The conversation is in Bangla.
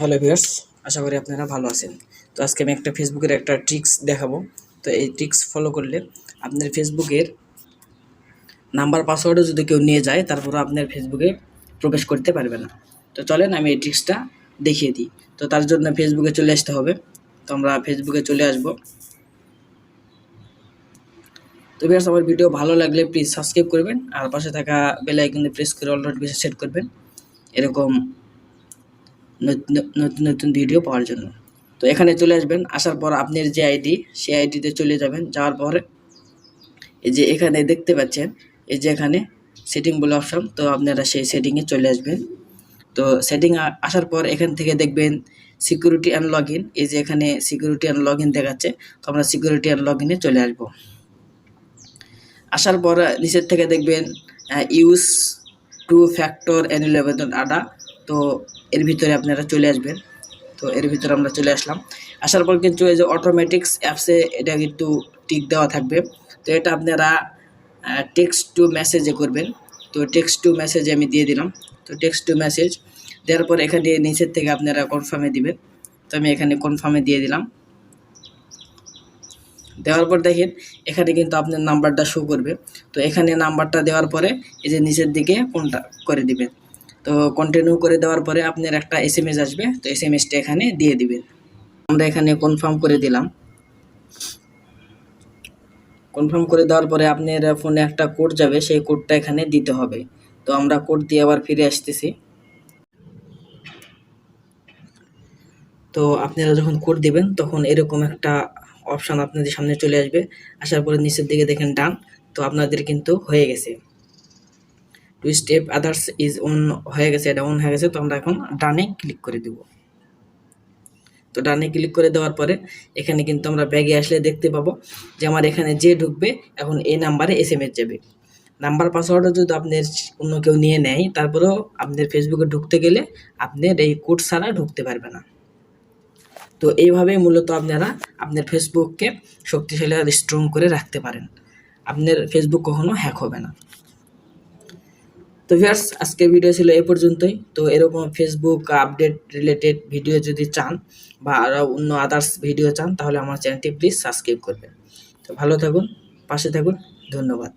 হ্যালো ভিউয়ার্স, আশা করি আপনারা ভালো আছেন। তো আজকে আমি একটা ফেসবুকের একটা ট্রিক্স দেখাবো। তো এই ট্রিক্স ফলো করলে আপনার ফেসবুকের নাম্বার পাসওয়ার্ডও যদি কেউ নিয়ে যায় তারপরে আপনার ফেসবুকে প্রবেশ করতে পারবে না। তো চলেন আমি এই ট্রিক্সটা দেখিয়ে দিই। তো তার জন্য ফেসবুকে চলে আসতে হবে। তো আমরা ফেসবুকে চলে আসব। তো ভিউয়ার্স, আমার ভিডিও ভালো লাগলে প্লিজ সাবস্ক্রাইব করবেন আর পাশে থাকা বেল আইকনে প্রেস করে অল নোটিফিকেশন সেট করবেন এরকম নতুন নতুন ভিডিও পাওয়ার জন্য। তো এখানে চলে আসবেন, আসার পর আপনার যে আইডি সেই আইডিতে চলে যাবেন। যাওয়ার পরে এই যে এখানে দেখতে পাচ্ছেন এই যে এখানে সেটিং বলে অপশন, তো আপনারা সেই সেটিংয়ে চলে আসবেন। তো সেটিং আসার পর এখান থেকে দেখবেন সিকিউরিটি অ্যান্ড লগ ইন, এই যে এখানে সিকিউরিটি অ্যান্ড লগ ইন দেখাচ্ছে। তো আমরা সিকিউরিটি অ্যান্ড লগ ইনে চলে আসবো। আসার পর নিচের থেকে দেখবেন ইউজ টু ফ্যাক্টর এনএলেভেন আডা, তো এর ভিতরে আপনারা চলে আসবেন। তো এর ভিতরে আমরা চলে আসলাম। আসার পর কিন্তু এই যে অটোমেটিক্স অ্যাপসে এটা কিন্তু টিক দেওয়া থাকবে। তো এটা আপনারা টেক্সট টু মেসেজে করবেন। তো টেক্সট টু মেসেজে আমি দিয়ে দিলাম। তো টেক্সট টু মেসেজ দেওয়ার পর এখানে নিচের থেকে আপনারা কনফার্মে দিবেন। তো আমি এখানে কনফার্মে দিয়ে দিলাম। দেওয়ার পর দেখেন এখানে কিন্তু আপনার নাম্বারটা শো করবে। তো এখানে নাম্বারটা দেওয়ার পরে এই যে নিচের দিকে কোনটা করে দিবেন। তো কন্টিনিউ করে দেওয়ার পরে আপনার একটা এসএমএস আসবে। তো এসএমএসটা এখানে দিয়ে দিবেন। আমরা এখানে কনফার্ম করে দিলাম। কনফার্ম করে দেওয়ার পরে আপনার ফোনে একটা কোড যাবে, সেই কোডটা এখানে দিতে হবে। তো আমরা কোড দিয়ে আবার ফিরে আসতেছি। তো আপনারা যখন কোড দিবেন তখন এরকম একটা অপশান আপনাদের সামনে চলে আসবে। আসার পরে নিচের দিকে দেখেন ডান। তো আপনাদের কিন্তু হয়ে গেছে, two step others is on হয়ে গেছে, এটা অন হয়ে গেছে। তো আমরা এখন ডানে ক্লিক করে দেব। তো ডানে ক্লিক করে দেওয়ার পরে এখানে কিন্তু আমরা ব্যাগে আসলে দেখতে পাবো যে আমার এখানে যে ঢুকবে এখন এই নাম্বারে এসএমএস যাবে। নাম্বার পাসওয়ার্ডও যদি আপনার অন্য কেউ নিয়ে নেয় তারপরেও আপনার ফেসবুকে ঢুকতে গেলে আপনার এই কোড ছাড়া ঢুকতে পারবে না। তো এইভাবে মূলত আপনারা আপনার ফেসবুককে শক্তিশালী আর স্ট্রং করে রাখতে পারেন। আপনার ফেসবুক কখনো হ্যাক হবে না। তো ভিউয়ার্স, আজকের ভিডিও ছিল এই পর্যন্তই। তো এরকম ফেসবুক আপডেট রিলেটেড ভিডিও যদি চান বা আরও অন্য আদার্স ভিডিও চান তাহলে আমার চ্যানেলটি প্লিজ সাবস্ক্রাইব করবেন। তো ভালো থাকুন, পাশে থাকুন, ধন্যবাদ।